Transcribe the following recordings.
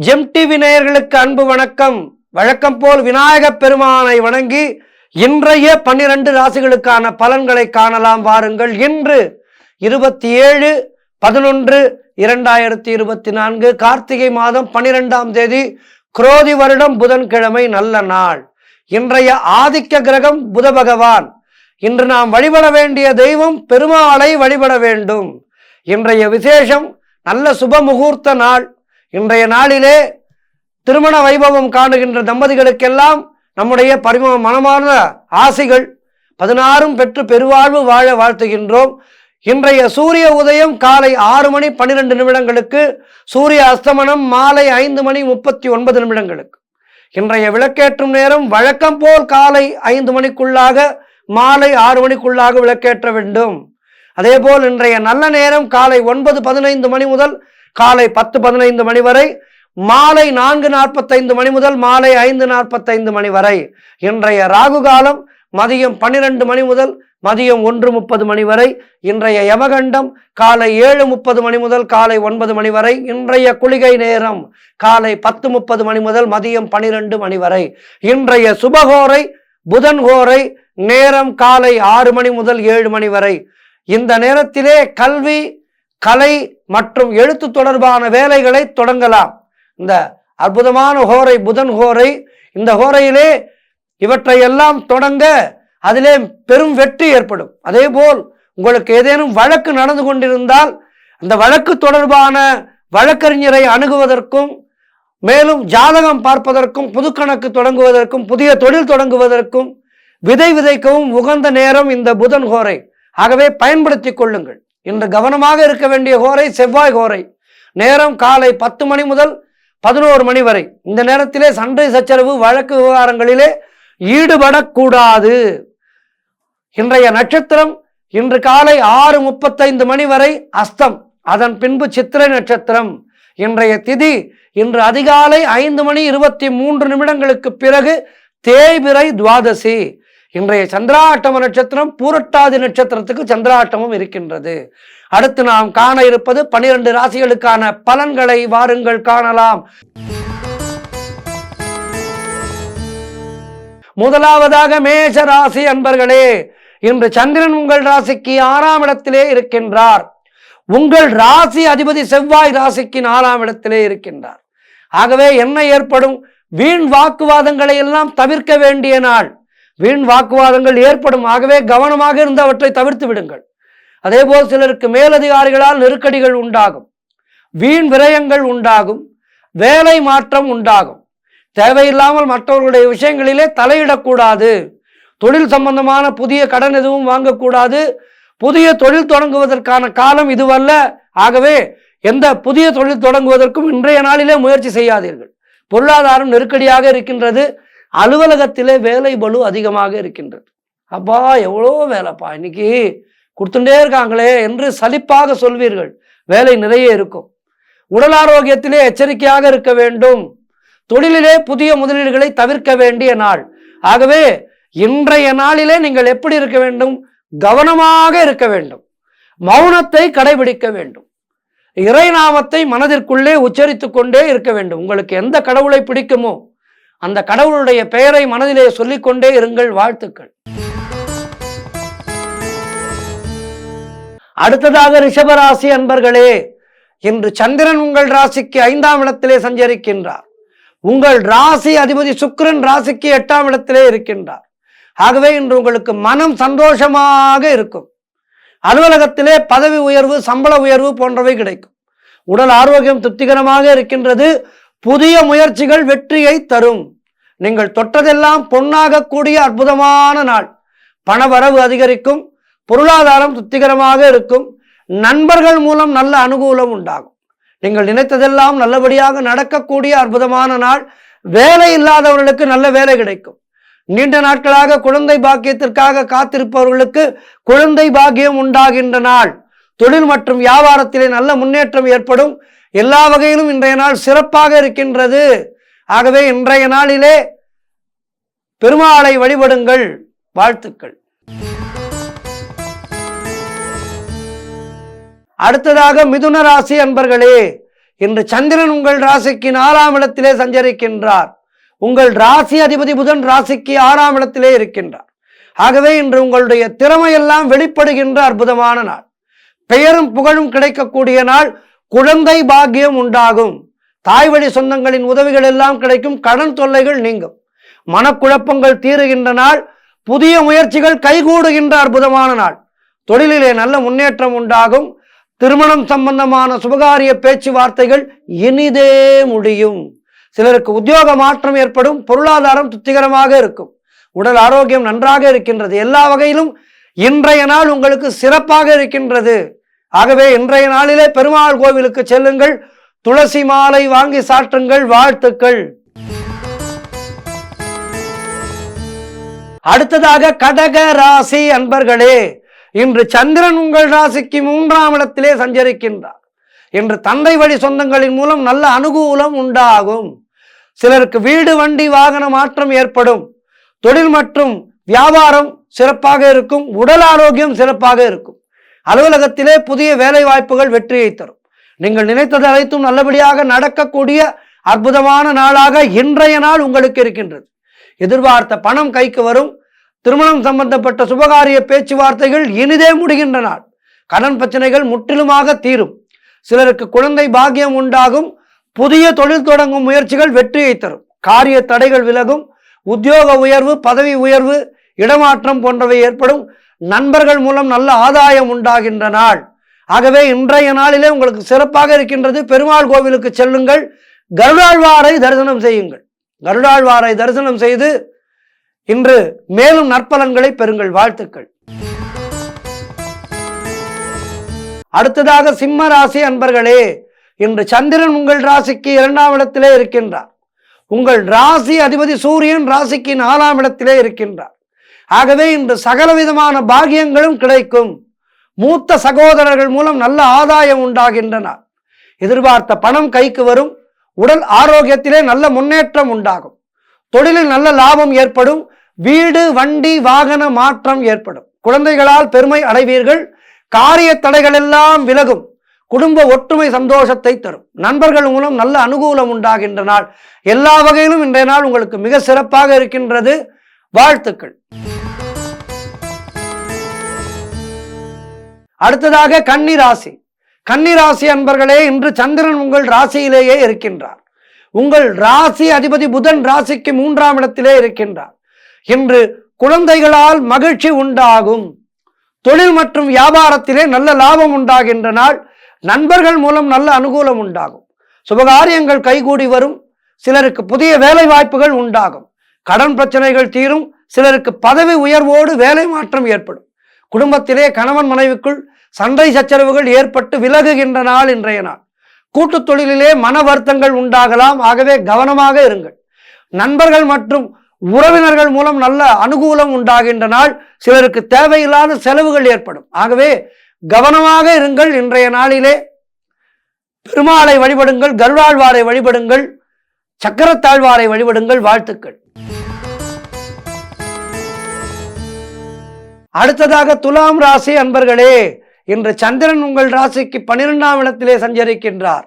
GeM TV நேயர்களுக்கு அன்பு வணக்கம். வழக்கம் போல் விநாயகப் பெருமானை வணங்கி இன்றைய 12 ராசிகளுக்கான பலன்களை காணலாம் வாருங்கள். இன்று 27/11/2024 கார்த்திகை மாதம் 12ஆம் தேதி குரோதி வருடம் புதன்கிழமை, நல்ல நாள். இன்றைய ஆதிக்க கிரகம் புத பகவான். இன்று நாம் வழிபட வேண்டிய தெய்வம் பெருமாளை வழிபட வேண்டும். இன்றைய விசேஷம் நல்ல சுப முகூர்த்த நாள். இன்றைய நாளிலே திருமண வைபவம் காணுகின்ற தம்பதிகளுக்கெல்லாம் நம்முடைய மனமான ஆசிகள் 16 பெற்று பெருவாழ்வு வாழ வாழ்த்துகின்றோம். இன்றைய சூரிய உதயம் காலை 6:12 சூரிய அஸ்தமனம் மாலை 5:39 இன்றைய விளக்கேற்றும் நேரம் வழக்கம் போல் காலை 5 மணிக்குள்ளாக மாலை 6 மணிக்குள்ளாக விளக்கேற்ற வேண்டும். அதேபோல் இன்றைய நல்ல நேரம் காலை 9:15 முதல் காலை 10:15 வரை, மாலை 4:45 முதல் மாலை 5:45 வரை. இன்றைய ராகு காலம் மதியம் 12 முதல் மதியம் 1:30 வரை. இன்றைய யமகண்டம் காலை 7:30 முதல் காலை 9 வரை. இன்றைய குளிகை நேரம் காலை 10:30 முதல் மதியம் 12 வரை. இன்றைய சுபகோரை புதன் கோரை நேரம் காலை 6 முதல் 7 வரை. இந்த நேரத்திலே கல்வி, கலை மற்றும் எழுத்து தொடர்பான வேலைகளை தொடங்கலாம். இந்த அற்புதமான ஹோரை புதன் ஹோரை. இந்த ஹோரையிலே இவற்றை எல்லாம் தொடங்க அதிலே பெரும் வெற்றி ஏற்படும். அதே போல் உங்களுக்கு ஏதேனும் வழக்கு நடந்து கொண்டிருந்தால் அந்த வழக்கு தொடர்பான வழக்கறிஞரை அணுகுவதற்கும், மேலும் ஜாதகம் பார்ப்பதற்கும், புதுக்கணக்கு தொடங்குவதற்கும், புதிய தொழில் தொடங்குவதற்கும், விதை விதைக்கவும் உகந்த நேரம் இந்த புதன் ஹோரை. ஆகவே பயன்படுத்தி கொள்ளுங்கள். இன்று கவனமாக இருக்க வேண்டிய ஹோரை செவ்வாய் ஹோரை. நேரம் காலை 10 முதல் 11 வரை. இந்த நேரத்திலே சண்டை சச்சரவு வழக்கு விவகாரங்களிலே ஈடுபடக்கூடாது. இன்றைய நட்சத்திரம் இன்று காலை 6:35 வரை அஸ்தம், அதன் பின்பு சித்திரை நட்சத்திரம். இன்றைய திதி இன்று அதிகாலை 5:23 பிறகு தேய்பிறை துவாதசி. இன்றைய சந்திராட்டம நட்சத்திரம் பூரட்டாதி நட்சத்திரத்துக்கு சந்திராட்டமும் இருக்கின்றது. அடுத்து நாம் காண இருப்பது 12 ராசிகளுக்கான பலன்களை வாருங்கள் காணலாம். முதலாவதாக மேஷ ராசி அன்பர்களே, இன்று சந்திரன் உங்கள் ராசிக்கு 6ஆம் இடத்திலே இருக்கின்றார். உங்கள் ராசி அதிபதி செவ்வாய் ராசிக்கு 4ஆம் இடத்திலே இருக்கின்றார். ஆகவே என்ன ஏற்படும்? வீண் வாக்குவாதங்களை எல்லாம் தவிர்க்க வேண்டிய நாள். வீண் வாக்குவாதங்கள் ஏற்படும். ஆகவே கவனமாக இருந்து அவற்றை தவிர்த்து விடுங்கள். அதேபோல் சிலருக்கு மேலதிகாரிகளால் நெருக்கடிகள் உண்டாகும், வீண் விரயங்கள் உண்டாகும், வேலை மாற்றம் உண்டாகும். தேவையில்லாமல் மற்றவர்களுடைய விஷயங்களிலே தலையிடக்கூடாது. தொழில் சம்பந்தமான புதிய கடன் எதுவும் வாங்கக்கூடாது. புதிய தொழில் தொடங்குவதற்கான காலம் இதுவல்ல. ஆகவே எந்த புதிய தொழில் தொடங்குவதற்கும் இன்றைய நாளிலே முயற்சி செய்யாதீர்கள். பொருளாதாரம் நெருக்கடியாக இருக்கின்றது. அலுவலகத்திலே வேலை பளு அதிகமாக இருக்கின்றது. அப்பா எவ்வளோ வேலைப்பா, இன்னைக்கு கொடுத்துட்டே இருக்காங்களே என்று சலிப்பாக சொல்வீர்கள். வேலை நிறைய இருக்கும். உடல் ஆரோக்கியத்திலே எச்சரிக்கையாக இருக்க வேண்டும். தொழிலிலே புதிய முதலீடுகளை தவிர்க்க வேண்டிய நாள். ஆகவே இன்றைய நாளிலே நீங்கள் எப்படி இருக்க வேண்டும்? கவனமாக இருக்க வேண்டும். மௌனத்தை கடைபிடிக்க வேண்டும். இறைநாமத்தை மனதிற்குள்ளே உச்சரித்து கொண்டே இருக்க வேண்டும். உங்களுக்கு எந்த கடவுளை பிடிக்குமோ அந்த கடவுளுடைய பெயரை மனதிலே சொல்லிக்கொண்டே இருங்கள். வாழ்த்துக்கள். அடுத்ததாக ரிஷபராசி அன்பர்களே, இன்று சந்திரன் உங்கள் ராசிக்கு 5ஆம் இடத்திலே சஞ்சரிக்கின்றார். உங்கள் ராசி அதிபதி சுக்கிரன் ராசிக்கு 8ஆம் இடத்திலே இருக்கின்றார். ஆகவே இன்று உங்களுக்கு மனம் சந்தோஷமாக இருக்கும். அலுவலகத்திலே பதவி உயர்வு, சம்பள உயர்வு போன்றவை கிடைக்கும். உடல் ஆரோக்கியம் திருப்திகரமாக இருக்கின்றது. புதிய முயற்சிகள் வெற்றியை தரும். நீங்கள் தொட்டதெல்லாம் பொன்னாக கூடிய அற்புதமான நாள். பணவரவு அதிகரிக்கும். பொருளாதாரம் திருப்திகரமாக இருக்கும். நண்பர்கள் மூலம் நல்ல அனுகூலம் உண்டாகும். நீங்கள் நினைத்ததெல்லாம் நல்லபடியாக நடக்கக்கூடிய அற்புதமான நாள். வேலை இல்லாதவர்களுக்கு நல்ல வேலை கிடைக்கும். நீண்ட நாட்களாக குழந்தை பாக்கியத்திற்காக காத்திருப்பவர்களுக்கு குழந்தை பாக்கியம் உண்டாகின்ற நாள். தொழில் மற்றும் வியாபாரத்திலே நல்ல முன்னேற்றம் ஏற்படும். எல்லா வகையிலும் இன்றைய நாள் சிறப்பாக இருக்கின்றது. ஆகவே இன்றைய நாளிலே பெருமாளை வழிபடுங்கள். வாழ்த்துக்கள். அடுத்ததாக மிதுன ராசி அன்பர்களே, இன்று சந்திரன் உங்கள் ராசிக்கு 4ஆம் இடத்திலே சஞ்சரிக்கின்றார். உங்கள் ராசி அதிபதி புதன் ராசிக்கு 6ஆம் இடத்திலே இருக்கின்றார். ஆகவே இன்று உங்களுடைய திறமையெல்லாம் வெளிப்படுகின்ற அற்புதமான நாள். பெயரும் புகழும் கிடைக்கக்கூடிய நாள். குழந்தை பாக்கியம் உண்டாகும். தாய் வழி சொந்தங்களின் உதவிகள் எல்லாம் கிடைக்கும். கடன் தொல்லைகள் நீங்கும். மனக்குழப்பங்கள் தீருகின்ற நாள். புதிய முயற்சிகள் கைகூடுகின்ற அற்புதமான நாள். தொழிலிலே நல்ல முன்னேற்றம் உண்டாகும். திருமணம் சம்பந்தமான சுபகாரிய பேச்சுவார்த்தைகள் இனிதே முடியும். சிலருக்கு உத்தியோக மாற்றம் ஏற்படும். பொருளாதாரம் திருப்திகரமாக இருக்கும். உடல் ஆரோக்கியம் நன்றாக இருக்கின்றது. எல்லா வகையிலும் இன்றைய நாள் உங்களுக்கு சிறப்பாக இருக்கின்றது. ஆகவே இன்றைய நாளிலே பெருமாள் கோவிலுக்கு செல்லுங்கள். துளசி மாலை வாங்கி சாற்றுங்கள். வாழ்த்துக்கள். அடுத்ததாக கடக ராசி அன்பர்களே, இன்று சந்திரன் உங்கள் ராசிக்கு 3ஆம் இடத்திலே சஞ்சரிக்கின்றார். இன்று தந்தை வழி சொந்தங்களின் மூலம் நல்ல அனுகூலம் உண்டாகும். சிலருக்கு வீடு வண்டி வாகன மாற்றம் ஏற்படும். தொழில் மற்றும் வியாபாரம் சிறப்பாக இருக்கும். உடல் ஆரோக்கியம் சிறப்பாக இருக்கும். அலுவலகத்திலே புதிய வேலை வாய்ப்புகள் வெற்றியை தரும். நீங்கள் நினைத்தது அனைத்தும் நல்லபடியாக நடக்கக்கூடிய அற்புதமான நாளாக இன்றைய நாள் உங்களுக்கு இருக்கின்றது. எதிர்பார்த்த பணம் கைக்கு வரும். திருமணம் சம்பந்தப்பட்ட சுபகாரிய பேச்சுவார்த்தைகள் இனிதே முடிகின்ற நாள். கடன் பிரச்சனைகள் முற்றிலுமாக தீரும். சிலருக்கு குழந்தை பாக்கியம் உண்டாகும். புதிய தொழில் தொடங்கும் முயற்சிகள் வெற்றியை தரும். காரிய தடைகள் விலகும். உத்தியோக உயர்வு, பதவி உயர்வு, இடமாற்றம் போன்றவை ஏற்படும். நண்பர்கள் மூலம் நல்ல ஆதாயம் உண்டாகின்ற நாள். ஆகவே இன்றைய நாளிலே உங்களுக்கு சிறப்பாக இருக்கின்றது. பெருமாள் கோவிலுக்கு செல்லுங்கள். கருடாழ்வாரை தரிசனம் செய்யுங்கள். கருடாழ்வாரை தரிசனம் செய்து இன்று மேலும் நற்பலன்களை பெறுங்கள். வாழ்த்துக்கள். அடுத்ததாக சிம்ம ராசி அன்பர்களே, இன்று சந்திரன் உங்கள் ராசிக்கு 2ஆம் இடத்திலே இருக்கின்றார். உங்கள் ராசி அதிபதி சூரியன் ராசிக்கு 4ஆம் இடத்திலே இருக்கின்றார். ஆகவே இன்று சகலவிதமான பாக்கியங்களும் கிடைக்கும். மூத்த சகோதரர்கள் மூலம் நல்ல ஆதாயம் உண்டாகின்றனர். எதிர்பார்த்த பணம் கைக்கு வரும். உடல் ஆரோக்கியத்திலே நல்ல முன்னேற்றம் உண்டாகும். தொழிலில் நல்ல லாபம் ஏற்படும். வீடு வண்டி வாகன மாற்றம் ஏற்படும். குழந்தைகளால் பெருமை அடைவீர்கள். காரிய தடைகள் எல்லாம் விலகும். குடும்ப ஒற்றுமை சந்தோஷத்தை தரும். நண்பர்கள் மூலம் நல்ல அனுகூலம் உண்டாகின்ற நாள். எல்லா வகையிலும் இன்றைய நாள் உங்களுக்கு மிக சிறப்பாக இருக்கின்றது. வாழ்த்துக்கள். அடுத்ததாக கன்னி ராசி. கன்னி ராசி அன்பர்களே, இன்று சந்திரன் உங்கள் ராசியிலேயே இருக்கின்றார். உங்கள் ராசி அதிபதி புதன் ராசிக்கு 3ஆம் இடத்திலே இருக்கின்றார். இன்று குழந்தைகளால் மகிழ்ச்சி உண்டாகும். தொழில் மற்றும் வியாபாரத்திலே நல்ல லாபம் உண்டாகின்ற நாள். நண்பர்கள் மூலம் நல்ல அனுகூலம் உண்டாகும். சுபகாரியங்கள் கைகூடி வரும். சிலருக்கு புதிய வேலை வாய்ப்புகள் உண்டாகும். கடன் பிரச்சனைகள் தீரும். சிலருக்கு பதவி உயர்வோடு வேலை மாற்றம் ஏற்படும். குடும்பத்திலே கணவன் மனைவிக்குள் சண்டை சச்சரவுகள் ஏற்பட்டு விலகுகின்ற நாள் இன்றைய நாள். கூட்டு தொழிலிலே மன வருத்தங்கள் உண்டாகலாம். ஆகவே கவனமாக இருங்கள். நண்பர்கள் மற்றும் உறவினர்கள் மூலம் நல்ல அனுகூலம் உண்டாகின்ற நாள். சிலருக்கு தேவையில்லாத செலவுகள் ஏற்படும். ஆகவே கவனமாக இருங்கள். இன்றைய நாளிலே பெருமாளை வழிபடுங்கள். கருடாழ்வாரை வழிபடுங்கள். சக்கரத்தாழ்வாரை வழிபடுங்கள். வாழ்த்துக்கள். அடுத்ததாக துலாம் ராசி அன்பர்களே, இன்று சந்திரன் உங்கள் ராசிக்கு 12ஆம் இடத்திலே சஞ்சரிக்கின்றார்.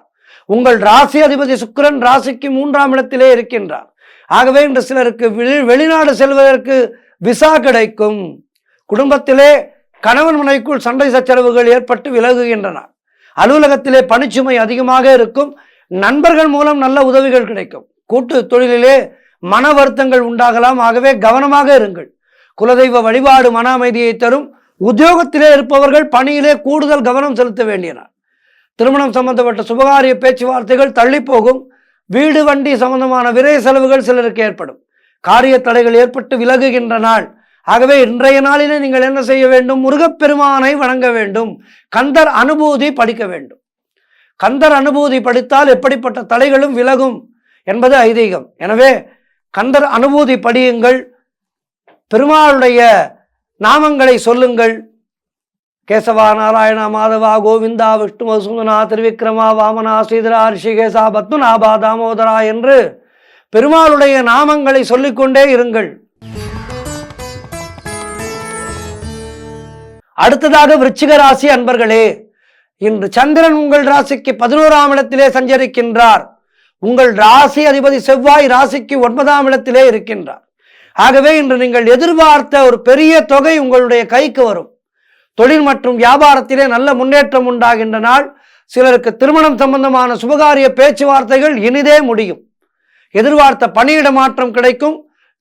உங்கள் ராசி அதிபதி சுக்கிரன் ராசிக்கு 3ஆம் இடத்திலே இருக்கின்றார். ஆகவே இன்று சிலருக்கு வெளிநாடு செல்வதற்கு விசா கிடைக்கும். குடும்பத்திலே கணவன் மனைவிக்குள் சண்டை சச்சரவுகள் ஏற்பட்டு விலகுகின்றன. அலுவலகத்திலே பணிச்சுமை அதிகமாக இருக்கும். நண்பர்கள் மூலம் நல்ல உதவிகள் கிடைக்கும். கூட்டு தொழிலிலே மன வருத்தங்கள் உண்டாகலாம். ஆகவே கவனமாக இருங்கள். குலதெய்வ வழிபாடு மன அமைதியை தரும். உத்தியோகத்திலே இருப்பவர்கள் பணியிலே கூடுதல் கவனம் செலுத்த வேண்டியனர். திருமணம் சம்பந்தப்பட்ட சுபகாரிய பேச்சுவார்த்தைகள் தள்ளி போகும். வீடு வண்டி சம்பந்தமான விரை செலவுகள் சிலருக்கு ஏற்படும். காரிய தடைகள் ஏற்பட்டு விலகுகின்ற நாள். ஆகவே இன்றைய நாளிலே நீங்கள் என்ன செய்ய வேண்டும்? முருகப்பெருமானை வணங்க வேண்டும். கந்தர் அனுபூதி படிக்க வேண்டும். கந்தர் அனுபூதி படித்தால் எப்படிப்பட்ட தடைகளும் விலகும் என்பது ஐதீகம். எனவே கந்தர் அனுபூதி படியுங்கள். பெருமாளுடைய நாமங்களை சொல்லுங்கள். கேசவா, நாராயணா, மாதவா, கோவிந்தா, விஷ்ணு, மதுசூதனா, திருவிக்ரமா, வாமனா, ஸ்ரீதரா, ரிஷிகேசா, பத்மநாபா, தாமோதரா என்று பெருமாளுடைய நாமங்களை சொல்லிக்கொண்டே இருங்கள். அடுத்ததாக விருச்சிக ராசி அன்பர்களே, இன்று சந்திரன் உங்கள் ராசிக்கு 11ஆம் இடத்திலே சஞ்சரிக்கின்றார். உங்கள் ராசி அதிபதி செவ்வாய் ராசிக்கு 9ஆம் இடத்திலே இருக்கின்றார். ஆகவே இன்று நீங்கள் எதிர்பார்த்த ஒரு பெரிய தொகை உங்களுடைய கைக்கு வரும். தொழில் மற்றும் வியாபாரத்திலே நல்ல முன்னேற்றம் உண்டாகின்ற நாள். சிலருக்கு திருமணம் சம்பந்தமான சுபகாரிய பேச்சுவார்த்தைகள் இனிதே முடியும். எதிர்பார்த்த பணியிட மாற்றம் கிடைக்கும்.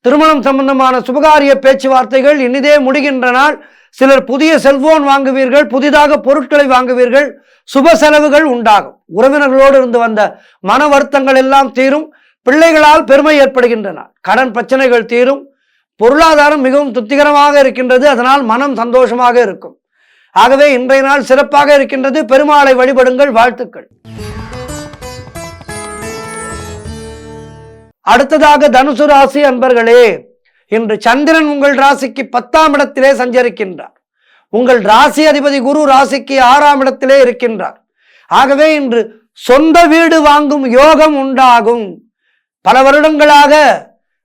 திருமணம் சம்பந்தமான சுபகாரிய பேச்சுவார்த்தைகள் இனிதே முடிகின்ற நாள். சிலர் புதிய செல்போன் வாங்குவீர்கள், புதிதாக பொருட்களை வாங்குவீர்கள், சுப செலவுகள் உண்டாகும். உறவினர்களோடு இருந்து வந்த மன வருத்தங்கள் எல்லாம் தீரும். பிள்ளைகளால் பெருமை ஏற்படுகின்றன. கடன் பிரச்சனைகள் தீரும். பொருளாதாரம் மிகவும் திருப்திகரமாக இருக்கின்றது. அதனால் மனம் சந்தோஷமாக இருக்கும். ஆகவே இன்றைய நாள் சிறப்பாக இருக்கின்றது. பெருமாளை வழிபடுங்கள். வாழ்த்துக்கள். அடுத்ததாக தனுசு ராசி அன்பர்களே, இன்று சந்திரன் உங்கள் ராசிக்கு 10ஆம் இடத்திலே சஞ்சரிக்கின்றார். உங்கள் ராசி அதிபதி குரு ராசிக்கு 6ஆம் இடத்திலே இருக்கின்றார். ஆகவே இன்று சொந்த வீடு வாங்கும் யோகம் உண்டாகும். பல வருடங்களாக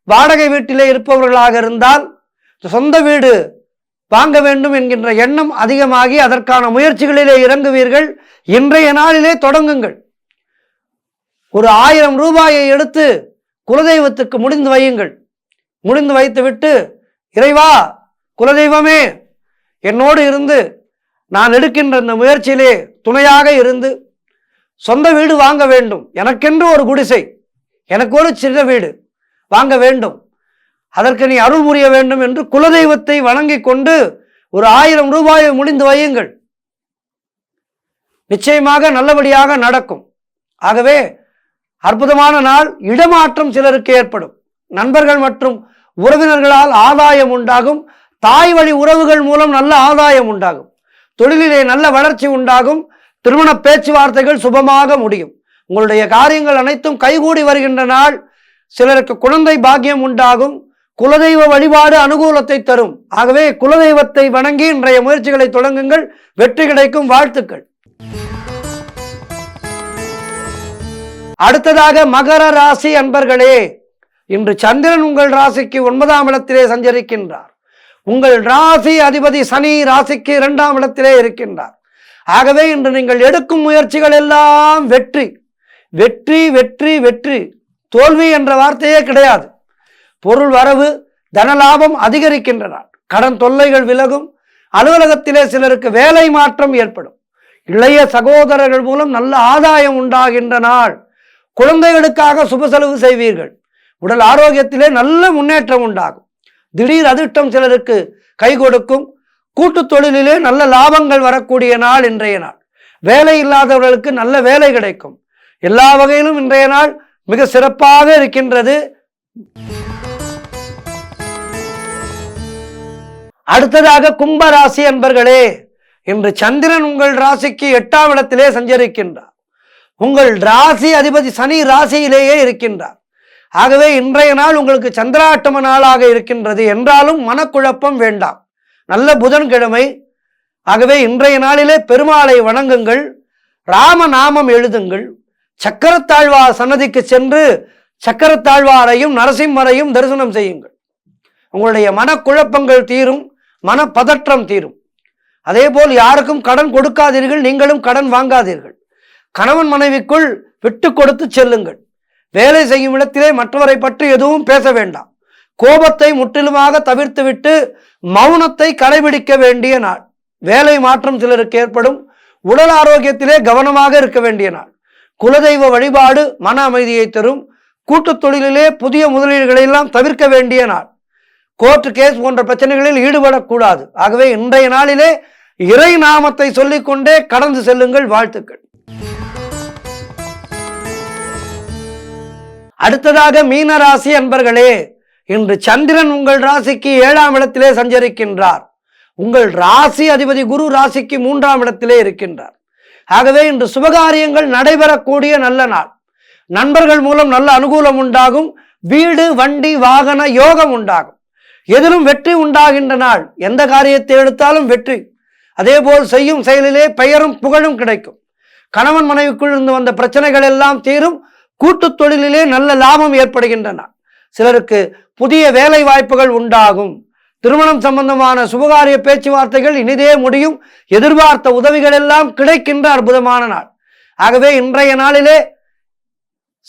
வாடகை வீட்டிலே இருப்பவர்களாக இருந்தால் சொந்த வீடு வாங்க வேண்டும் என்கின்ற எண்ணம் அதிகமாகி அதற்கான முயற்சிகளிலே இறங்குவீர்கள். இன்றைய நாளிலே தொடங்குங்கள். ஒரு 1000 ரூபாயை எடுத்து குலதெய்வத்துக்கு முடிந்து வையுங்கள். முடிந்து வைத்துவிட்டு, இறைவா, குலதெய்வமே என்னோடு இருந்து நான் எடுக்கின்ற இந்த முயற்சியிலே துணையாக இருந்து சொந்த வீடு வாங்க வேண்டும். எனக்கென்று ஒரு குடிசை, எனக்கு ஒரு சின்ன வீடு வாங்க வேண்டும். அதற்கு நீ அருள் புரிய வேண்டும் என்று குலதெய்வத்தை வணங்கி கொண்டு ஒரு 1000 ரூபாயை முடிந்து வையுங்கள். நிச்சயமாக நல்லபடியாக நடக்கும். ஆகவே அற்புதமான நாள். இடமாற்றம் சிலருக்கு ஏற்படும். நண்பர்கள் மற்றும் உறவினர்களால் ஆதாயம் உண்டாகும். தாய் வழி உறவுகள் மூலம் நல்ல ஆதாயம் உண்டாகும். தொழிலிலே நல்ல வளர்ச்சி உண்டாகும். திருமண பேச்சுவார்த்தைகள் சுபமாக முடியும். உங்களுடைய காரியங்கள் அனைத்தும் கைகூடி வருகின்ற நாள். சிலருக்கு குழந்தை பாக்கியம் உண்டாகும். குலதெய்வ வழிபாடு அனுகூலத்தை தரும். ஆகவே குலதெய்வத்தை வணங்கி இன்றைய முயற்சிகளை தொடங்குங்கள். வெற்றி கிடைக்கும். வாழ்த்துக்கள். அடுத்ததாக மகர ராசி அன்பர்களே, இன்று சந்திரன் உங்கள் ராசிக்கு 9ஆம் இடத்திலே சஞ்சரிக்கின்றார். உங்கள் ராசி அதிபதி சனி ராசிக்கு 2ஆம் இடத்திலே இருக்கின்றார். ஆகவே இன்று நீங்கள் எடுக்கும் முயற்சிகள் எல்லாம் வெற்றி வெற்றி வெற்றி வெற்றி. தோல்வி என்ற வார்த்தையே கிடையாது. பொருள் வரவு, தனலாபம் அதிகரிக்கின்றன. கடன் தொல்லைகள் விலகும். அலுவலகத்திலே சிலருக்கு வேலை மாற்றம் ஏற்படும். இளைய சகோதரர்கள் மூலம் நல்ல ஆதாயம் உண்டாகின்ற நாள். குழந்தைகளுக்காக சுப செலவு செய்வீர்கள். உடல் ஆரோக்கியத்திலே நல்ல முன்னேற்றம் உண்டாகும். திடீர் அதிர்ஷ்டம் சிலருக்கு கை கொடுக்கும். கூட்டு தொழிலிலே நல்ல லாபங்கள் வரக்கூடிய நாள் இன்றைய நாள். வேலை இல்லாதவர்களுக்கு நல்ல வேலை கிடைக்கும். எல்லா வகையிலும் இன்றைய நாள் மிக சிறப்பாக இருக்கின்றது. அடுத்ததாக கும்பராசி அன்பர்களே, இன்று சந்திரன் உங்கள் ராசிக்கு 8ஆம் இடத்திலே சஞ்சரிக்கின்றார். உங்கள் ராசி அதிபதி சனி ராசியிலேயே இருக்கின்றார். ஆகவே இன்றைய நாள் உங்களுக்கு சந்திராட்டம நாளாக இருக்கின்றது என்றாலும் மனக்குழப்பம் வேண்டாம். நல்ல புதன்கிழமை. ஆகவே இன்றைய நாளிலே பெருமாளை வணங்குங்கள். ராம நாமம் எழுதுங்கள். சக்கரத்தாழ்வார் சன்னதிக்கு சென்று சக்கரத்தாழ்வாரையும் நரசிம்மரையும் தரிசனம் செய்யுங்கள். உங்களுடைய மனக்குழப்பங்கள் தீரும். மனப்பதற்றம் தீரும். அதே போல் யாருக்கும் கடன் கொடுக்காதீர்கள். நீங்களும் கடன் வாங்காதீர்கள். கணவன் மனைவிக்குள் விட்டு கொடுத்து செல்லுங்கள். வேலை செய்யும் இடத்திலே மற்றவரை பற்றி எதுவும் பேச வேண்டாம். கோபத்தை முற்றிலுமாக தவிர்த்துவிட்டு மௌனத்தை கடைபிடிக்க வேண்டிய நாள். வேலை மாற்றம் சிலருக்கு ஏற்படும். உடல் ஆரோக்கியத்திலே கவனமாக இருக்க வேண்டிய நாள். குலதெய்வ வழிபாடு மன அமைதியை தரும். கூட்டுத் தொழிலிலே புதிய முதலீடுகளை எல்லாம் தவிர்க்க வேண்டிய நாள். கோர்ட் கேஸ் போன்ற பிரச்சனைகளில் ஈடுபடக்கூடாது. ஆகவே இன்றைய நாளிலே இறை நாமத்தை சொல்லிக்கொண்டே கடந்து செல்லுங்கள். வாழ்த்துக்கள். அடுத்ததாக மீன ராசி அன்பர்களே, இன்று சந்திரன் உங்கள் ராசிக்கு 7ஆம் இடத்திலே சஞ்சரிக்கின்றார். உங்கள் ராசி அதிபதி குரு ராசிக்கு 3ஆம் இடத்திலே இருக்கின்றார். ஆகவே இன்று சுபகாரியங்கள் நடைபெறக்கூடிய நல்ல நாள். நண்பர்கள் மூலம் நல்ல அனுகூலம் உண்டாகும். வீடு, வண்டி, வாகன யோகம் உண்டாகும். எதிலும் வெற்றி உண்டாகின்ற நாள். எந்த காரியத்தை எடுத்தாலும் வெற்றி. அதேபோல் செய்யும் செயலிலே பெயரும் புகழும் கிடைக்கும். கணவன் மனைவிக்குள் இருந்து வந்த பிரச்சனைகள் எல்லாம் தீரும். கூட்டுத் தொழிலிலே நல்ல லாபம் ஏற்படுகின்றன. சிலருக்கு புதிய வேலை வாய்ப்புகள் உண்டாகும். திருமணம் சம்பந்தமான சுபகாரிய பேச்சுவார்த்தைகள் இனிதே முடியும். எதிர்பார்த்த உதவிகள் எல்லாம் கிடைக்கின்ற அற்புதமான நாள். ஆகவே இன்றைய நாளிலே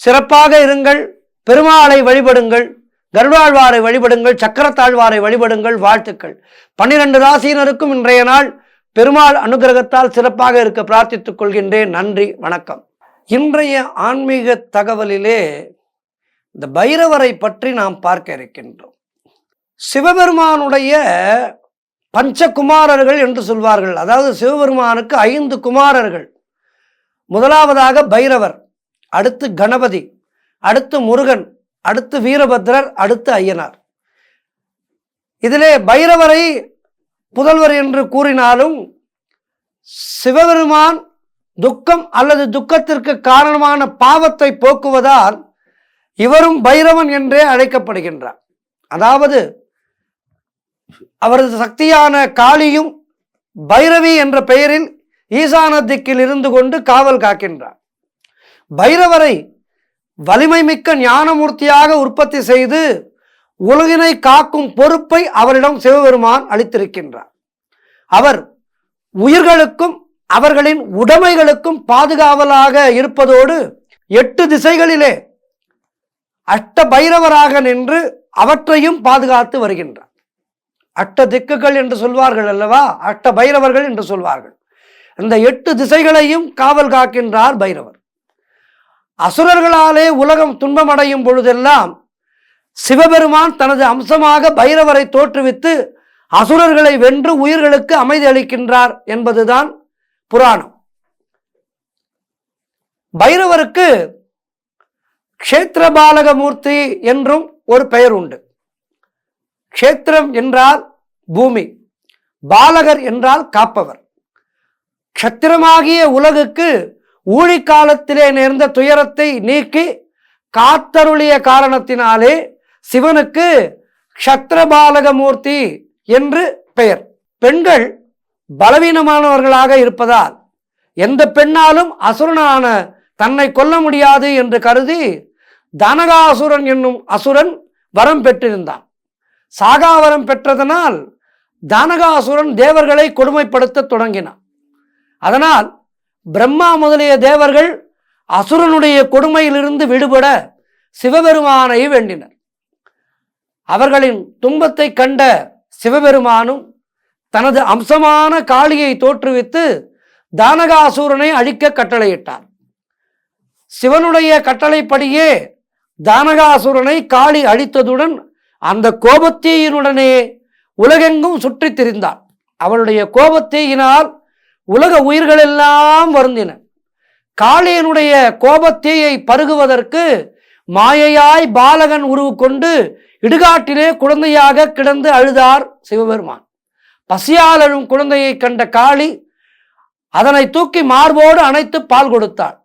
சிறப்பாக இருங்கள். பெருமாளை வழிபடுங்கள், கருடாழ்வாரை வழிபடுங்கள், சக்கரத்தாழ்வாரை வழிபடுங்கள். வாழ்த்துக்கள். 12 ராசியினருக்கும் இன்றைய நாள் பெருமாள் அனுகிரகத்தால் சிறப்பாக இருக்க பிரார்த்தித்துக் கொள்கின்றேன். நன்றி, வணக்கம். இன்றைய ஆன்மீக தகவலிலே இந்த பைரவரை பற்றி நாம் பார்க்க இருக்கின்றோம். சிவபெருமானுடைய பஞ்சகுமாரர்கள் என்று சொல்வார்கள். அதாவது சிவபெருமானுக்கு 5 குமாரர்கள். முதலாவதாக பைரவர், அடுத்து கணபதி, அடுத்து முருகன், அடுத்து வீரபத்ரர், அடுத்து ஐயனார். இதிலே பைரவரை புதல்வர் என்று கூறினாலும் சிவபெருமான் துக்கம் அல்லது துக்கத்திற்கு காரணமான பாவத்தை போக்குவதால் இவரும் பைரவன் என்றே அழைக்கப்படுகின்றார். அதாவது அவரது சக்தியான காளியும் பைரவி என்ற பெயரில் ஈசான திக்கில் இருந்து கொண்டு காவல் காக்கின்றார். பைரவரை வலிமை மிக்க ஞானமூர்த்தியாக உற்பத்தி செய்து உலகினை காக்கும் பொறுப்பை அவரிடம் சிவபெருமான் அளித்திருக்கின்றார். அவர் உயிர்களுக்கும் அவர்களின் உடைமைகளுக்கும் பாதுகாவலாக இருப்பதோடு 8 திசைகளிலே அஷ்ட பைரவராக நின்று அவற்றையும் பாதுகாத்து வருகின்றார். அஷ்ட திக்குகள் என்று சொல்வார்கள் அல்லவா, அஷ்ட பைரவர்கள் என்று சொல்வார்கள். இந்த 8 திசைகளையும் காவல் காக்கின்றார் பைரவர். அசுரர்களாலே உலகம் துன்பமடையும் பொழுதெல்லாம் சிவபெருமான் தனது அம்சமாக பைரவரை தோற்றுவித்து அசுரர்களை வென்று உயிர்களுக்கு அமைதி அளிக்கின்றார் என்பதுதான் புராணம். பைரவருக்கு க்ஷேத்திரபாலகமூர்த்தி என்றும் ஒரு பெயர் உண்டு. க்ஷேத்திரம் என்றால் பூமி, பாலகர் என்றால் காப்பவர். க்ஷத்திரமாகிய உலகுக்கு ஊழிக்காலத்திலே நேர்ந்த துயரத்தை நீக்கி காத்தருளிய காரணத்தினாலே சிவனுக்கு க்ஷத்திரபாலகமூர்த்தி என்று பெயர். பெண்கள் பலவீனமானவர்களாக இருப்பதால் எந்த பெண்ணாலும் அசுரனான தன்னை கொல்ல முடியாது என்று கருதி தானகாசுரன் என்னும் அசுரன் வரம் பெற்றிருந்தான். சாகாவரம் பெற்றதனால் தானகாசுரன் தேவர்களை கொடுமைப்படுத்த தொடங்கினான். அதனால் பிரம்மா முதலிய தேவர்கள் அசுரனுடைய கொடுமையிலிருந்து விடுபட சிவபெருமானை வேண்டினர். அவர்களின் துன்பத்தை கண்ட சிவபெருமானும் தனது அம்சமான காளியை தோற்றுவித்து தானகாசுரனை அழிக்க கட்டளையிட்டார். சிவனுடைய கட்டளைப்படியே தானகாசுரனை காளி அழித்ததுடன் அந்த கோபத்தீயினுடனே உலகெங்கும் சுற்றித் திரிந்தாள். அவளுடைய கோபத்தீயினால் உலக உயிர்கள் எல்லாம் வருந்தின. காளியனுடைய கோபத்தீயை பருகுவதற்கு மாயையாய் பாலகன் உருவு கொண்டு இடுகாட்டிலே குழந்தையாக கிடந்து அழுதார் சிவபெருமான். பசியால் அழும் குழந்தையை கண்ட காளி அதனை தூக்கி மார்போடு அணைத்து பால் கொடுத்தாள்.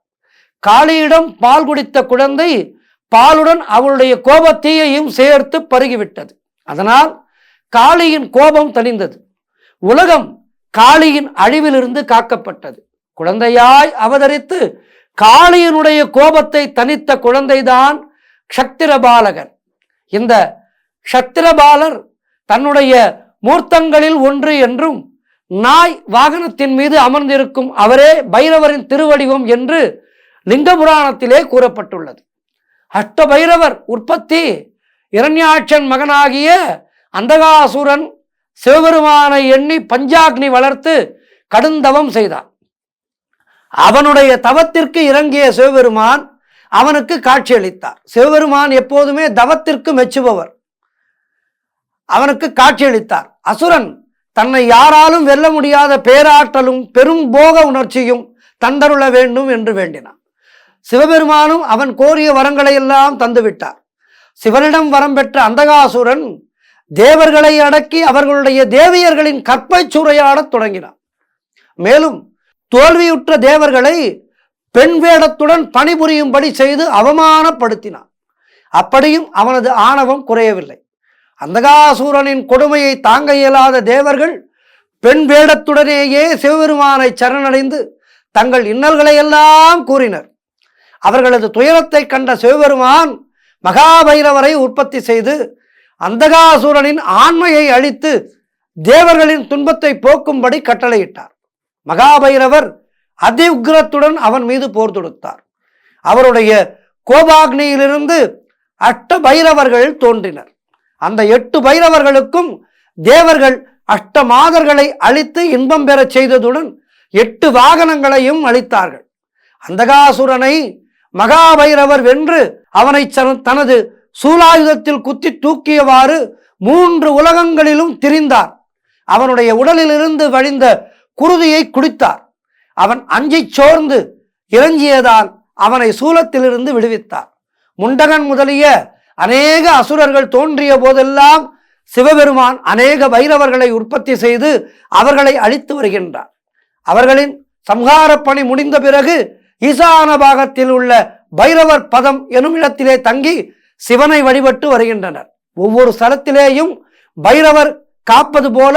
காளியிடம் பால் குடித்த குழந்தை பாலுடன் அவளுடைய கோபத்தீயையும் சேர்த்து பருகிவிட்டது. அதனால் காளியின் கோபம் தணிந்தது. உலகம் காளியின் அழிவிலிருந்து காக்கப்பட்டது. குழந்தையாய் அவதரித்து காளியினுடைய கோபத்தை தணித்த குழந்தைதான் க்ஷத்திரபாலகர். இந்த க்ஷத்திரபாலர் தன்னுடைய மூர்த்தங்களில் ஒன்று என்றும் நாய் வாகனத்தின் மீது அமர்ந்திருக்கும் அவரே பைரவரின் திருவடிவம் என்று லிங்க புராணத்திலே கூறப்பட்டுள்ளது. அஷ்ட பைரவர் உற்பத்தி இரண்யாட்சன் மகனாகிய அந்தகாசுரன் சிவபெருமானை எண்ணி பஞ்சாக்னி வளர்த்து கடுந்தவம் செய்தான். அவனுடைய தவத்திற்கு இறங்கிய சிவபெருமான் அவனுக்கு காட்சியளித்தார். சிவபெருமான் எப்போதுமே தவத்திற்கு மெச்சுபவர். அவனுக்கு காட்சியளித்தார். அசுரன் தன்னை யாராலும் வெல்ல முடியாத பேராற்றலும் பெரும் போக உணர்ச்சியும் தந்தருள வேண்டும் என்று வேண்டினான். சிவபெருமானும் அவன் கோரிய வரங்களை எல்லாம் தந்துவிட்டார். சிவனிடம் வரம் பெற்ற அந்தகாசுரன் தேவர்களை அடக்கி அவர்களுடைய தேவியர்களின் கற்பை சூறையாடத் தொடங்கினான். மேலும் தோல்வியுற்ற தேவர்களை பெண் வேடத்துடன் பணிபுரியும்படி செய்து அவமானப்படுத்தினான். அப்படியும் அவனது ஆணவம் குறையவில்லை. அந்தகாசூரனின் கொடுமையை தாங்க இயலாத தேவர்கள் பெண் வேடத்துடனேயே சிவபெருமானை சரணடைந்து தங்கள் இன்னல்களை எல்லாம் கூறினர். அவர்களது துயரத்தை கண்ட சிவபெருமான் மகாபைரவரை உற்பத்தி செய்து அந்தகாசுரனின் ஆண்மையை அழித்து தேவர்களின் துன்பத்தை போக்கும்படி கட்டளையிட்டார். மகாபைரவர் அதி உக்கிரத்துடன் அவன் மீது போர் தொடுத்தார். அவருடைய கோபாக்னியிலிருந்து 8 பைரவர்கள் தோன்றினர். அந்த 8 பைரவர்களுக்கும் தேவர்கள் 8 மாதர்களை அழித்து இன்பம் பெறச் செய்ததுடன் 8 வாகனங்களையும் அளித்தார்கள். அந்தகாசுரனை மகாபைரவர் வென்று அவனை தனது சூலாயுதத்தில் குத்தி தூக்கியவாறு 3 உலகங்களிலும் திரிந்தார். அவனுடைய உடலிலிருந்து வழிந்த குருதியை குடித்தார். அவன் அஞ்சி சோர்ந்து இறங்கியதால் அவனை சூலத்திலிருந்து விடுவித்தார். முண்டகன் முதலிய அநேக அசுரர்கள் தோன்றிய போதெல்லாம் சிவபெருமான் அநேக பைரவர்களை உற்பத்தி செய்து அவர்களை அழித்து வருகின்றார். அவர்களின் சம்ஹார பணி முடிந்த பிறகு ஈசான பாகத்தில் உள்ள பைரவர் பதம் எனும் இடத்திலே தங்கி சிவனை வழிபட்டு வருகின்றனர். ஒவ்வொரு ஸ்தலத்திலேயும் பைரவர் காப்பது போல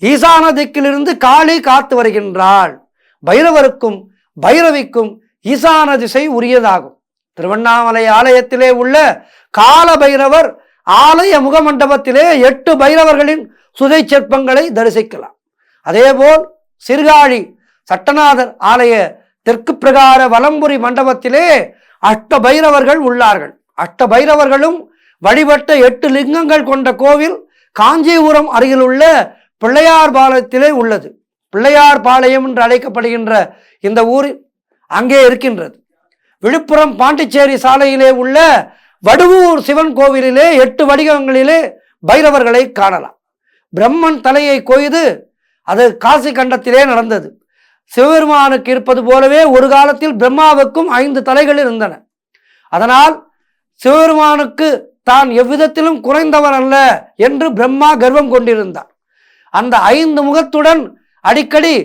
ஈசான திக்கிலிருந்து காளி காத்து வருகின்றாள். பைரவருக்கும் பைரவிக்கும் ஈசான திசை உரியதாகும். திருவண்ணாமலை ஆலயத்திலே உள்ள கால பைரவர் ஆலய முகமண்டபத்திலே 8 பைரவர்களின் சுதை சிற்பங்களை தரிசிக்கலாம். அதேபோல் சிறுகாழி சட்டநாதர் ஆலய தெற்கு பிரகார வலம்புரி மண்டபத்திலே 8 பைரவர்கள் உள்ளார்கள். 8 பைரவர்களும் வழிபட்ட 8 லிங்கங்கள் கொண்ட கோவில் காஞ்சிபுரம் அருகில் உள்ள பிள்ளையார் பாளையத்திலே உள்ளது. பிள்ளையார் பாளையம் என்று அழைக்கப்படுகின்ற இந்த ஊரில் அங்கே இருக்கின்றது. விழுப்புரம் பாண்டிச்சேரி சாலையிலே உள்ள வடுவூர் சிவன் கோவிலிலே 8 வடிவங்களிலே பைரவர்களை காணலாம். பிரம்மன் தலையை கொய்து அது காசி கண்டத்திலே நடந்தது. சிவபெருமானுக்கு இருப்பது போலவே ஒரு காலத்தில் பிரம்மாவுக்கும் 5 தலைகள் இருந்தன. அதனால் சிவபெருமானுக்கு தான் எவ்விதத்திலும் குறைந்தவன் அல்ல என்று பிரம்மா கர்வம் கொண்டிருந்தார். அந்த 5 முகத்துடன் அடிக்கடி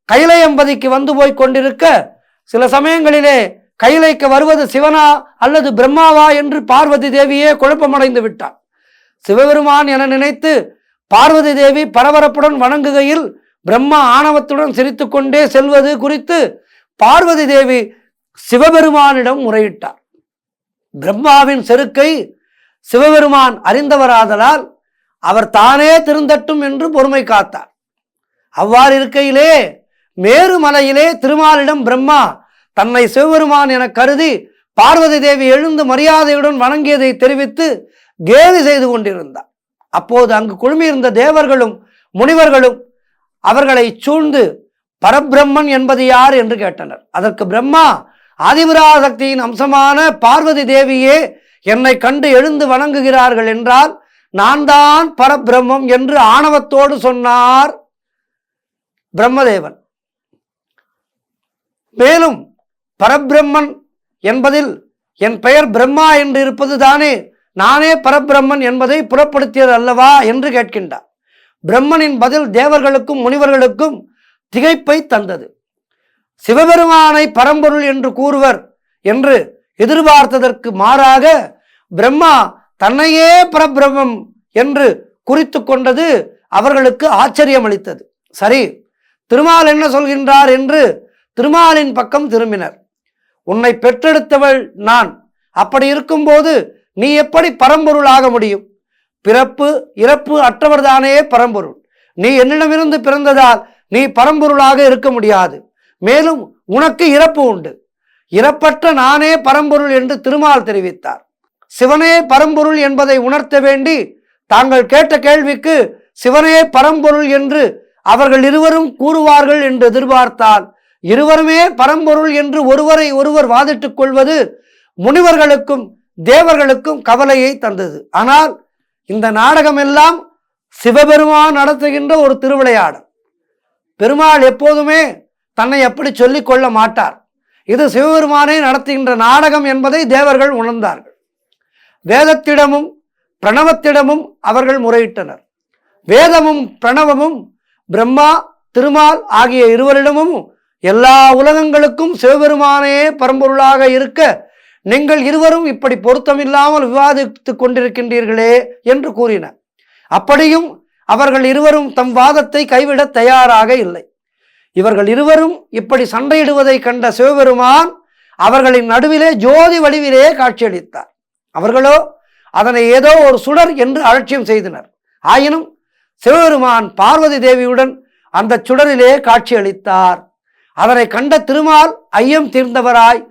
கைலையம்பதிக்கு வந்து போய் கொண்டிருக்க சில சமயங்களிலே கைலைக்கு வருவது சிவனா அல்லது பிரம்மாவா என்று பார்வதி தேவியே குழப்பமடைந்து விட்டார். சிவபெருமான் என நினைத்து பார்வதி தேவி பரபரப்புடன் வணங்குகையில் பிரம்மா ஆணவத்துடன் சிரித்து கொண்டே செல்வது குறித்து பார்வதி தேவி சிவபெருமானிடம் முறையிட்டார். பிரம்மாவின் செருக்கை சிவபெருமான் அறிந்தவராதலால் அவர் தானே திருந்தட்டும் என்று பொறுமை காத்தார். அவ்வாறு இருக்கையிலே மேருமலையிலே திருமாலிடம் பிரம்மா தன்னை சிவபெருமான் என கருதி பார்வதி தேவி எழுந்து மரியாதையுடன் வணங்கியதை தெரிவித்து கேலி செய்து கொண்டிருந்தார். அப்போது அங்கு குழுமியிருந்த தேவர்களும் முனிவர்களும் அவர்களை சூழ்ந்து பரபிரம்மன் என்பது யார் என்று கேட்டனர். அதற்கு பிரம்மா, ஆதிபராசக்தியின் அம்சமான பார்வதி தேவியே என்னை கண்டு எழுந்து வணங்குகிறார்கள் என்றால் நான் தான் பரபிரம்மம் என்று ஆணவத்தோடு சொன்னார் பிரம்மதேவன். மேலும் பரபிரம்மன் என்பதில் என் பெயர் பிரம்மா என்று இருப்பது தானே நானே பரபிரம்மன் என்பதை புறப்படுத்தியது அல்லவா என்று கேட்கின்றார். பிரம்மனின் பதில் தேவர்களுக்கும் முனிவர்களுக்கும் திகைப்பை தந்தது. சிவபெருமானை பரம்பொருள் என்று கூறுவர் என்று எதிர்பார்த்ததற்கு மாறாக பிரம்மா தன்னையே பரபிரம்மம் என்று குறித்து கொண்டது அவர்களுக்கு ஆச்சரியம் அளித்தது. சரி, திருமால் என்ன சொல்கின்றார் என்று திருமாலின் பக்கம் திரும்பினர். உன்னை பெற்றெடுத்தவள் நான், அப்படி இருக்கும்போது நீ எப்படி பரம்பொருளாக முடியும்? பிறப்பு இறப்பு அற்றவர்தானே பரம்பொருள். நீ என்னிடமிருந்து பிறந்ததால் நீ பரம்பொருளாக இருக்க முடியாது. மேலும் உனக்கு இறப்பு உண்டு. இறப்பற்ற நானே பரம்பொருள் என்று திருமால் தெரிவித்தார். சிவனே பரம்பொருள் என்பதை உணர்த்த வேண்டி தாங்கள் கேட்ட கேள்விக்கு சிவனே பரம்பொருள் என்று அவர்கள் இருவரும் கூறுவார்கள் என்று எதிர்பார்த்தால் இருவருமே பரம்பொருள் என்று ஒருவரை ஒருவர் வாதிட்டுக் கொள்வது முனிவர்களுக்கும் தேவர்களுக்கும் கவலையை தந்தது. ஆனால் இந்த நாடகம் எல்லாம் சிவபெருமான் நடத்துகின்ற ஒரு திருவிளையாடல். பெருமாள் எப்போதுமே தன்னை அப்படி சொல்லிக் கொள்ள மாட்டார். இது சிவபெருமானை நடத்துகின்ற நாடகம் என்பதை தேவர்கள் உணர்ந்தார்கள். வேதத்திடமும் பிரணவத்திடமும் அவர்கள் முறையிட்டனர். வேதமும் பிரணவமும் பிரம்மா திருமால் ஆகிய இருவரிடமும் எல்லா உலகங்களுக்கும் சிவபெருமானே பரம்பொருளாக இருக்க நீங்கள் இருவரும் இப்படி பொருத்தமில்லாமல் விவாதித்துக் கொண்டிருக்கின்றீர்களே என்று கூறினர். அப்படியும் அவர்கள் இருவரும் தம் வாதத்தை கைவிட தயாராக இல்லை. இவர்கள் இருவரும் இப்படி சண்டையிடுவதை கண்ட சிவபெருமான் அவர்களின் நடுவிலே ஜோதி வடிவிலே காட்சியளித்தார். அவர்களோ அதனை ஏதோ ஒரு சுடர் என்று அலட்சியம் செய்தனர். ஆயினும் சிவபெருமான் பார்வதி தேவியுடன் அந்த சுடரிலே காட்சி அளித்தார். அதனை கண்ட திருமால் ஐயம் தீர்ந்தவராய்,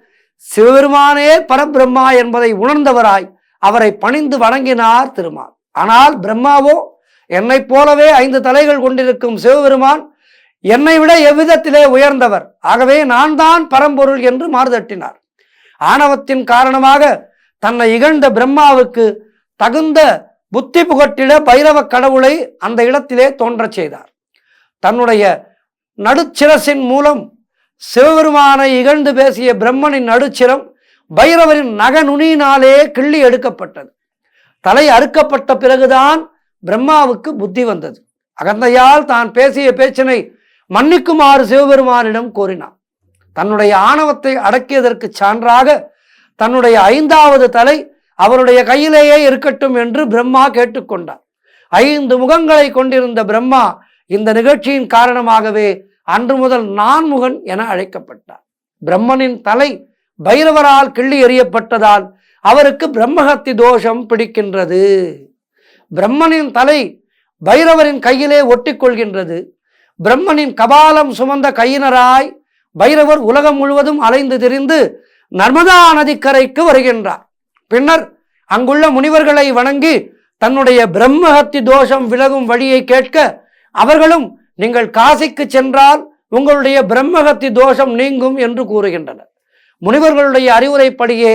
சிவபெருமானே பரபிரம்மா என்பதை உணர்ந்தவராய் அவரை பணிந்து வணங்கினார் திருமால். ஆனால் பிரம்மாவோ, என்னை போலவே 5 தலைகள் கொண்டிருக்கும் சிவபெருமான் என்னை விட எவ்விதத்திலே உயர்ந்தவர், ஆகவே நான் தான் பரம்பொருள் என்று மாறுதட்டினார். ஆணவத்தின் காரணமாக தன்னை இகழ்ந்த பிரம்மாவுக்கு தகுந்த புத்தி புகட்டிட பைரவ கடவுளை அந்த இடத்திலே தோன்றச் செய்தார். தன்னுடைய நடுச்சிரசின் மூலம் சிவபெருமானை இகழ்ந்து பேசிய பிரம்மனின் நடுச்சிரம் பைரவரின் நகநுனியினாலே கிள்ளி எடுக்கப்பட்டது. தலை அறுக்கப்பட்ட பிறகுதான் பிரம்மாவுக்கு புத்தி வந்தது. அகந்தையால் தான் பேசிய பேச்சினை மன்னிக்குமாறு சிவபெருமானிடம் கோரினார். தன்னுடைய ஆணவத்தை அடக்கியதற்கு சான்றாக தன்னுடைய 5வது தலை அவருடைய கையிலேயே இருக்கட்டும் என்று பிரம்மா கேட்டுக்கொண்டார். 5 முகங்களை கொண்டிருந்த பிரம்மா இந்த நிகழ்ச்சியின் காரணமாகவே அன்று முதல் நான்முகன் என அழைக்கப்பட்டார். பிரம்மனின் தலை பைரவரால் கிள்ளி எறியப்பட்டதால் அவருக்கு பிரம்மஹத்தி தோஷம் பிடிக்கின்றது. பிரம்மனின் தலை பைரவரின் கையிலே ஒட்டி கொள்கின்றது. பிரம்மனின் கபாலம் சுமந்த கையினராய் பைரவர் உலகம் முழுவதும் அலைந்து திரிந்து நர்மதா நதிக்கரைக்கு வருகின்றார். பின்னர் அங்குள்ள முனிவர்களை வணங்கி தன்னுடைய பிரம்மஹத்தி தோஷம் விலகும் வழியை கேட்க, அவர்களும் நீங்கள் காசிக்கு சென்றால் உங்களுடைய பிரம்மஹத்தி தோஷம் நீங்கும் என்று கூறுகின்றனர். முனிவர்களுடைய அறிவுரைப்படியே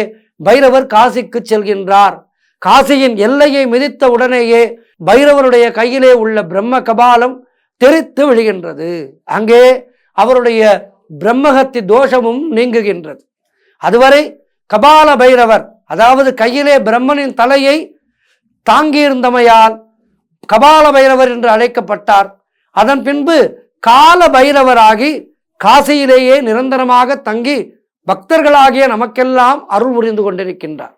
பைரவர் காசிக்கு செல்கின்றார். காசியின் எல்லையை மிதித்த உடனேயே பைரவருடைய கையிலே உள்ள பிரம்ம கபாலம் தெரித்து விழுகின்றது. அங்கே அவருடைய பிரம்மஹத்தி தோஷமும் நீங்குகின்றது. அதுவரை கபால பைரவர், அதாவது கையிலே பிரம்மனின் தலையை தாங்கியிருந்தமையால் கபால பைரவர் என்று அழைக்கப்பட்டார். அதன் பின்பு கால பைரவராகி காசியிலேயே நிரந்தரமாக தங்கி பக்தர்களாகிய நமக்கெல்லாம் அருள் புரிந்து கொண்டிருக்கின்றார்.